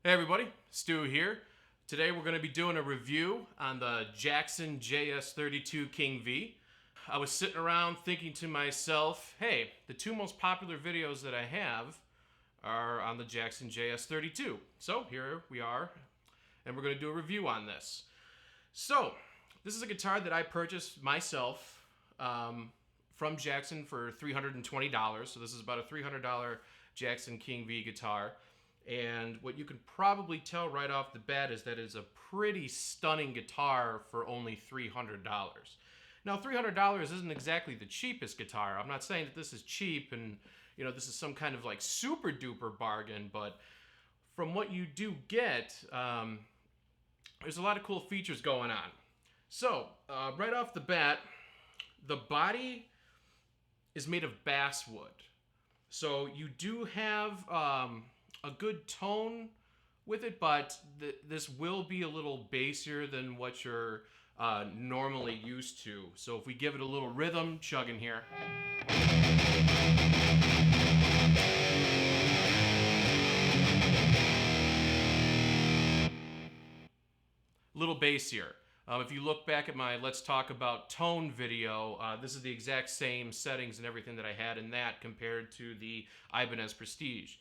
Hey everybody, Stu here. Today we're going to be doing a review on the Jackson JS32 King V. I was sitting around thinking to myself, hey, the two most popular videos that I have are on the Jackson JS32. So here we are, and we're going to do a review on this. So, this is a guitar that I purchased myself from Jackson for $320. So this is about a $300 Jackson King V guitar. And what you can probably tell right off the bat is that it's a pretty stunning guitar for only $300. Now, $300 isn't exactly the cheapest guitar. I'm not saying that this is cheap and, you know, this is some kind of like super duper bargain, but from what you do get, there's a lot of cool features going on. So, right off the bat, the body is made of basswood. So you do have a good tone with it, but this will be a little bassier than what you're normally used to. So if we give it a little rhythm, chugging here. A little bassier. If you look back at my Let's Talk About Tone video, this is the exact same settings and everything that I had in that compared to the Ibanez Prestige.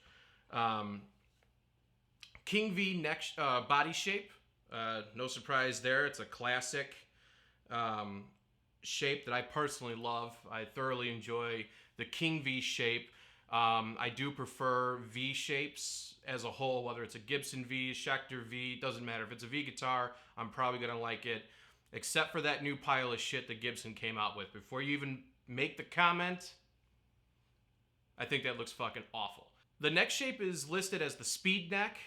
King V neck body shape, no surprise there. It's a classic shape that I personally love. I thoroughly enjoy the King V shape. I do prefer V shapes as a whole, whether it's a Gibson V, Schecter V, doesn't matter. If it's a V guitar, I'm probably going to like it, except for that new pile of shit that Gibson came out with. Before you even make the comment, I think that looks fucking awful. The neck shape is listed as the speed neck,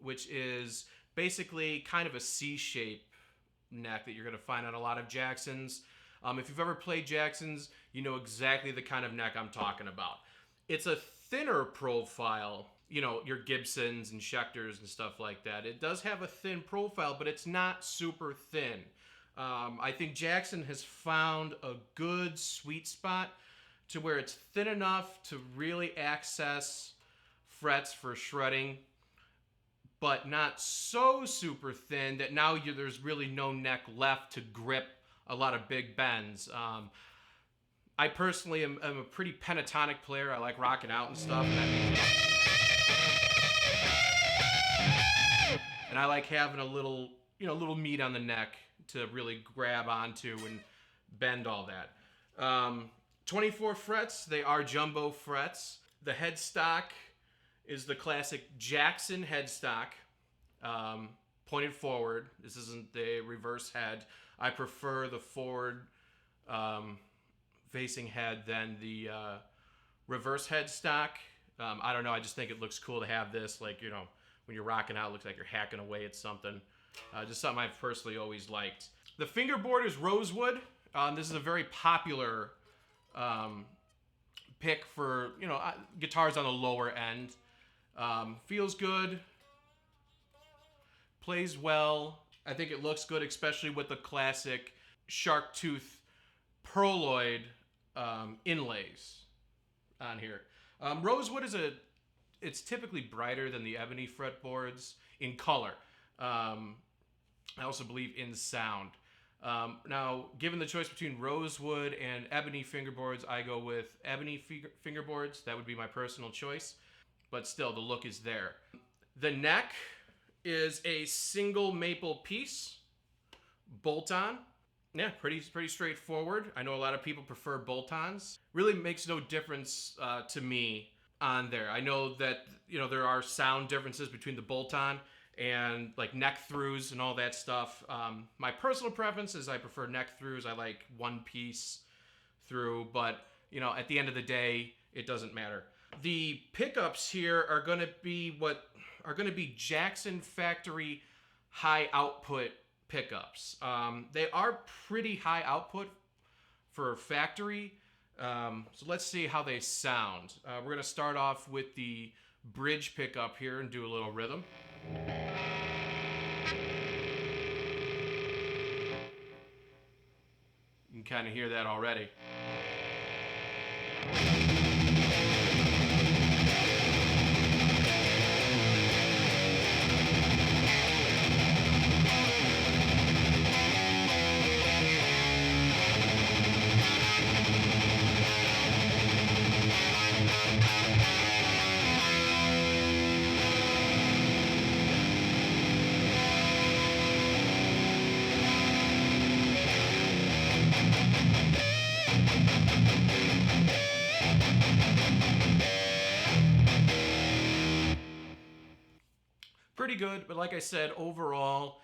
which is basically kind of a C-shape neck that you're going to find on a lot of Jacksons. If you've ever played Jacksons, you know exactly the kind of neck I'm talking about. It's a thinner profile, you know, your Gibsons and Schecters and stuff like that. It does have a thin profile, but it's not super thin. I think Jackson has found a good sweet spot to where it's thin enough to really access frets for shredding, but not so super thin that now there's really no neck left to grip a lot of big bends. I personally am a pretty pentatonic player. I like rocking out and stuff. And I like having a little, you know, little meat on the neck to really grab onto and bend all that. 24 frets, they are jumbo frets. The headstock is the classic Jackson headstock, pointed forward. This isn't the reverse head. I prefer the forward facing head than the reverse headstock. I don't know, I just think it looks cool to have this, like, you know, when you're rocking out, it looks like you're hacking away at something. Just something I've personally always liked. The fingerboard is rosewood. This is a very popular pick for, you know, guitars on the lower end. Feels good, plays well. I think it looks good, especially with the classic shark tooth pearloid inlays on here. Rosewood it's typically brighter than the ebony fretboards in color. I also believe in sound. Now, given the choice between rosewood and ebony fingerboards, I go with ebony fingerboards. That would be my personal choice. But still, the look is there. The neck is a single maple piece, bolt-on. Yeah, pretty straightforward. I know a lot of people prefer bolt-ons. Really makes no difference to me on there. I know that, you know, there are sound differences between the bolt-on and like neck throughs and all that stuff. My personal preference is I prefer neck throughs. I like one piece through, but, you know, at the end of the day, it doesn't matter. The pickups here are going to be Jackson factory high output pickups. They are pretty high output for factory. So let's see how they sound. We're going to start off with the bridge pickup here and do a little rhythm. You can kind of hear that already. pretty good, but like I said, overall,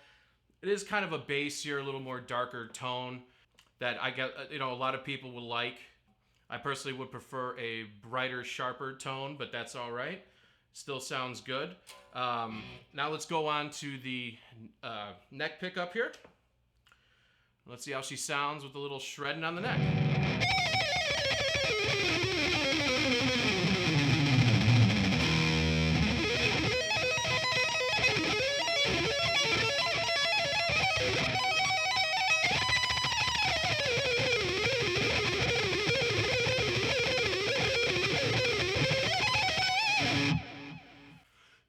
it is kind of a bassier, a little more darker tone that I get, a lot of people will like. I personally would prefer a brighter, sharper tone, but that's all right. Still sounds good. Now let's go on to the neck pickup here. Let's see how she sounds with a little shredding on the neck.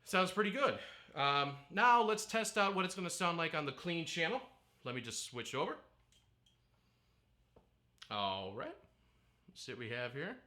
Sounds pretty good. Now let's test out what it's going to sound like on the clean channel. Let me just switch over. All right. Let's see what we have here.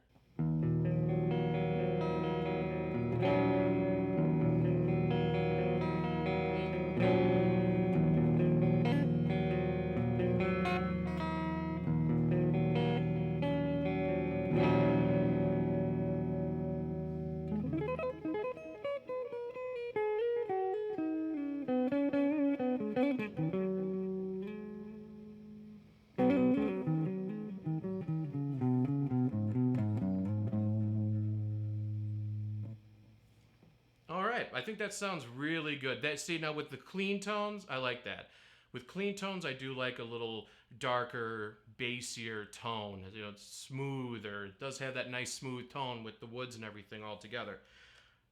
I think that sounds really good. See, now with the clean tones, I like that. With clean tones, I do like a little darker, bassier tone. It's smoother. It does have that nice smooth tone with the woods and everything all together.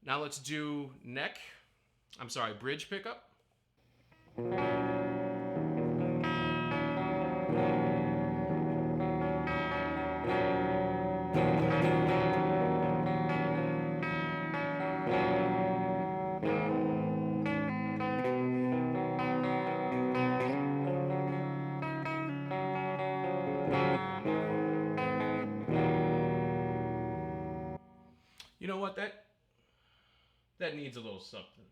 Now let's do bridge pickup. You know what? That needs a little something.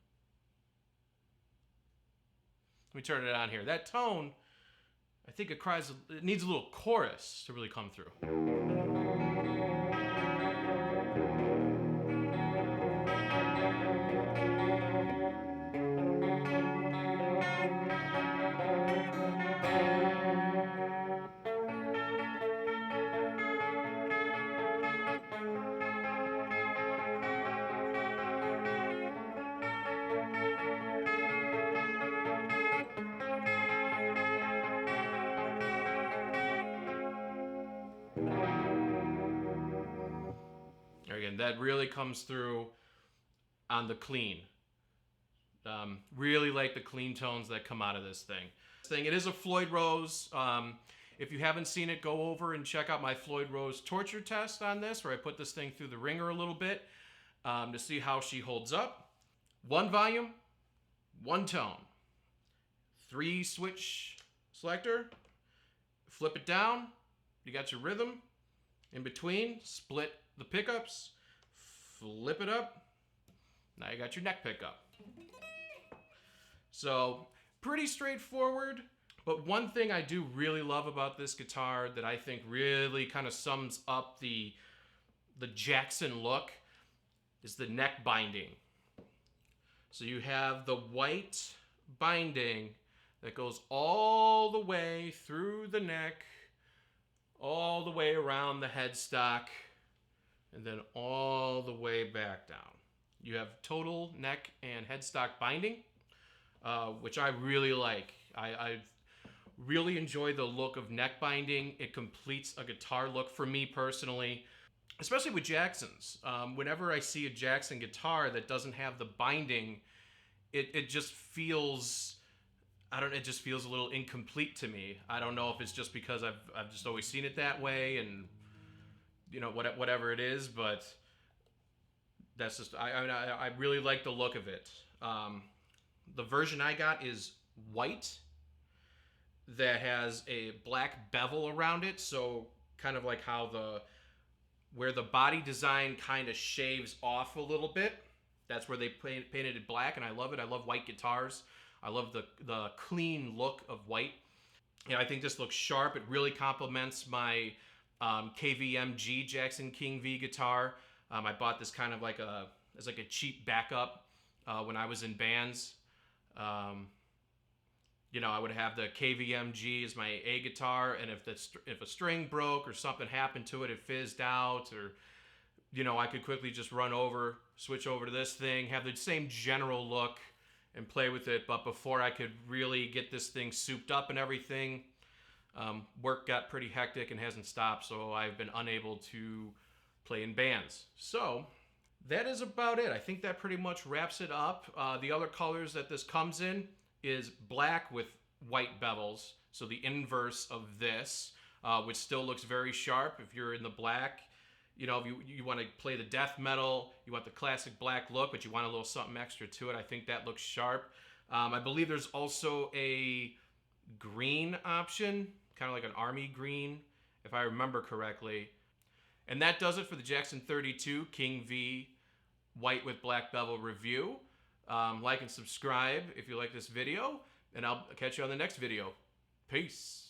Let me turn it on here. That tone, I think it needs a little chorus to really come through. Again, that really comes through on the clean. Really like the clean tones that come out of this thing. It is a Floyd Rose. If you haven't seen it, go over and check out my Floyd Rose torture test on this, where I put this thing through the ringer a little bit to see how she holds up. 1 volume, 1 tone. 3 switch selector. Flip it down. You got your rhythm. In between, split the pickups, flip it up. Now you got your neck pickup. So pretty straightforward, but one thing I do really love about this guitar that I think really kind of sums up the Jackson look is the neck binding. So you have the white binding that goes all the way through the neck, all the way around the headstock, and then all the way back down. You have total neck and headstock binding, which I really like. I really enjoy the look of neck binding. It completes a guitar look for me personally, especially with Jacksons. Whenever I see a Jackson guitar that doesn't have the binding, it just feels... it just feels a little incomplete to me. I don't know if it's just because I've just always seen it that way, and whatever it is, but that's just I really like the look of it. The version I got is white that has a black bevel around it, so kind of like how where the body design kind of shaves off a little bit. That's where they painted it black, and I love it. I love white guitars. I love the clean look of white. I think this looks sharp. It really complements my KVMG Jackson King V guitar. I bought this kind of as a cheap backup when I was in bands. You know, I would have the KVMG as my A guitar, and if a string broke or something happened to it, it fizzed out, or you know, I could quickly just switch over to this thing, have the same general look, and play with it. But before I could really get this thing souped up and everything, work got pretty hectic and hasn't stopped, so I've been unable to play in bands. So that is about it. I think that pretty much wraps it up. The other colors that this comes in is black with white bevels, so the inverse of this, which still looks very sharp if you're in the black. You know, if you want to play the death metal, you want the classic black look, but you want a little something extra to it, I think that looks sharp. I believe there's also a green option, kind of like an army green, if I remember correctly. And that does it for the Jackson 32 King V white with black bevel review. Like and subscribe if you like this video, and I'll catch you on the next video. Peace.